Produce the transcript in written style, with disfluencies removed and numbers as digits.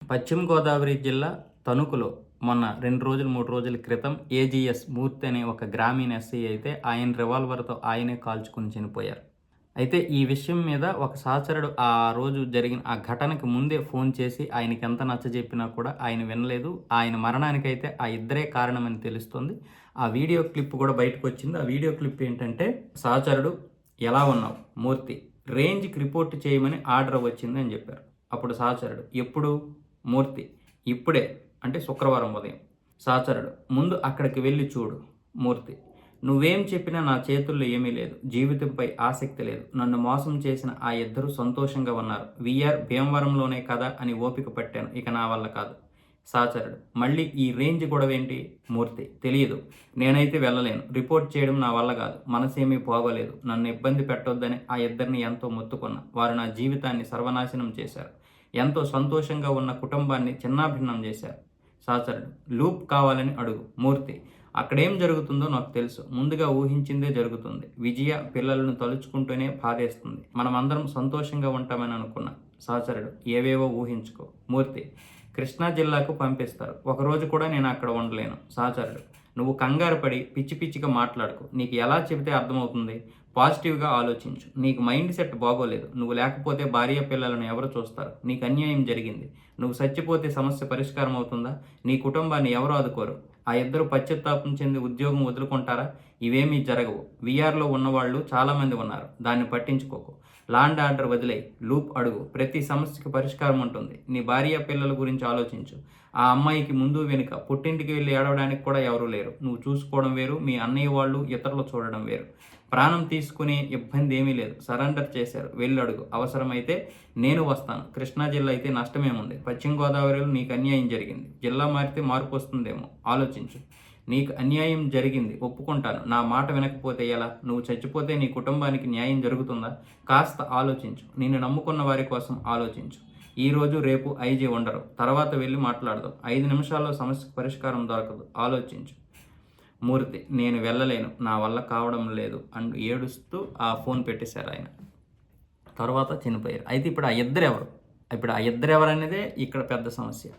పశ్చిమ గోదావరి జిల్లా తణుకులో మొన్న 2 రోజులు, 3 రోజుల క్రితం ఏజీఎస్ మూర్తి అనే ఒక గ్రామీణ ఎస్సీ అయితే ఆయన రివాల్వర్‌తో ఆయనే కాల్చుకొని చనిపోయారు. అయితే ఈ విషయం మీద ఒక సహచరుడు ఆ రోజు జరిగిన ఆ ఘటనకి ముందే ఫోన్ చేసి ఆయనకెంత నచ్చజెప్పినా కూడా ఆయన వినలేదు. ఆయన మరణానికైతే ఆ ఇద్దరే కారణమని తెలుస్తుంది. ఆ వీడియో క్లిప్ కూడా బయటకొచ్చింది. ఆ వీడియో క్లిప్ ఏంటంటే సహచరుడు "ఎలా ఉన్నావు మూర్తి? రేంజ్‌కి రిపోర్ట్ చేయమని ఆర్డర్ వచ్చిందని" చెప్పారు. అప్పుడు సహచరుడు "ఎప్పుడు?" మూర్తి "ఇప్పుడే" అంటే శుక్రవారం ఉదయం. సహచరుడు "ముందు అక్కడికి వెళ్లి చూడు." మూర్తి "నువ్వేం చెప్పినా నా చేతుల్లో ఏమీ లేదు. జీవితంపై ఆసక్తి లేదు. నన్ను మోసం చేసిన ఆ ఇద్దరు సంతోషంగా ఉన్నారు. వీఆర్ భీమవరంలోనే కదా అని ఓపిక పట్టాను. ఇక నా వల్ల కాదు." సహచరుడు "మళ్ళీ ఈ రేంజ్ గొడవేంటి?" మూర్తి "తెలీదు. నేనైతే వెళ్ళలేను. రిపోర్ట్ చేయడం నా వల్ల కాదు. మనసేమీ బాగోలేదు. నన్ను ఇబ్బంది పెట్టొద్దని ఆ ఇద్దరిని ఎంతో మొత్తుకున్నా. వారు నా జీవితాన్ని సర్వనాశనం చేశారు. ఎంతో సంతోషంగా ఉన్న కుటుంబాన్ని చిన్నాభిన్నం చేశారు." సహచరుడు "లూప్ కావాలని అడుగు." మూర్తి "అక్కడేం జరుగుతుందో నాకు తెలుసు. ముందుగా ఊహించిందే జరుగుతుంది. విజయ పిల్లలను తలుచుకుంటూనే బాధేస్తుంది. మనమందరం సంతోషంగా ఉంటామని అనుకున్నా." సహచరుడు "ఏవేవో ఊహించుకో." మూర్తి "కృష్ణా జిల్లాకు పంపిస్తారు. ఒకరోజు కూడా నేను అక్కడ ఉండలేను." సహచరుడు "నువ్వు కంగారు పడి పిచ్చి పిచ్చిగా మాట్లాడకు. నీకు ఎలా చెబితే అర్థమవుతుంది? పాజిటివ్‌గా ఆలోచించు. నీకు మైండ్ సెట్ బాగోలేదు. నువ్వు లేకపోతే భార్య పిల్లలను ఎవరు చూస్తారు? నీకు అన్యాయం జరిగింది. నువ్వు చచ్చిపోతే సమస్య పరిష్కారం అవుతుందా? నీ కుటుంబాన్ని ఎవరు ఆదుకోరు? ఆ ఇద్దరు పశ్చాత్తాపం చెంది ఉద్యోగం వదులుకుంటారా? ఇవేమీ జరగవు. వీఆర్‌లో ఉన్నవాళ్ళు చాలామంది ఉన్నారు. దాన్ని పట్టించుకోకు. లా అండ్ ఆర్డర్ వదిలేయ్. లూప్ అడుగు. ప్రతి సమస్యకి పరిష్కారం ఉంటుంది. నీ భార్య పిల్లల గురించి ఆలోచించు. ఆ అమ్మాయికి ముందు వెనుక పుట్టింటికి వెళ్లి ఏడవడానికి కూడా ఎవరూ లేరు. నువ్వు చూసుకోవడం వేరు. మీ అన్నయ్య వాళ్ళు ఇతరులు చూడడం వేరు. ప్రాణం తీసుకునే ఇబ్బంది ఏమీ లేదు. సరెండర్ చేశారు. వెళ్లి అడుగు. అవసరమైతే నేను వస్తాను. కృష్ణా జిల్లా అయితే నష్టమేముంది? పశ్చిమ గోదావరిలో నీకు అన్యాయం జరిగింది. జిల్లా మారితే మార్పు వస్తుందేమో. ఆలోచించు. నీకు అన్యాయం జరిగింది. ఒప్పుకుంటాను. నా మాట వినకపోతే ఎలా? నువ్వు చచ్చిపోతే నీ కుటుంబానికి న్యాయం జరుగుతుందా? కాస్త ఆలోచించు. నిన్ను నమ్ముకున్న వారి కోసం ఆలోచించు. ఈరోజు రేపు ఐజీ ఉండరు. తర్వాత వెళ్ళి మాట్లాడదాం. 5 నిమిషాల్లో సమస్యకు పరిష్కారం దొరకదు. ఆలోచించు. మూర్తి "నేను వెళ్ళలేను. నా వల్ల కావడం లేదు" అంటూ ఏడుస్తూ ఆ ఫోన్ పెట్టేశారు ఆయన. తర్వాత చనిపోయారు. అయితే ఇప్పుడు ఆ ఇద్దరెవరు? ఇప్పుడు ఆ ఇద్దరెవరనేదే ఇక్కడ పెద్ద సమస్య.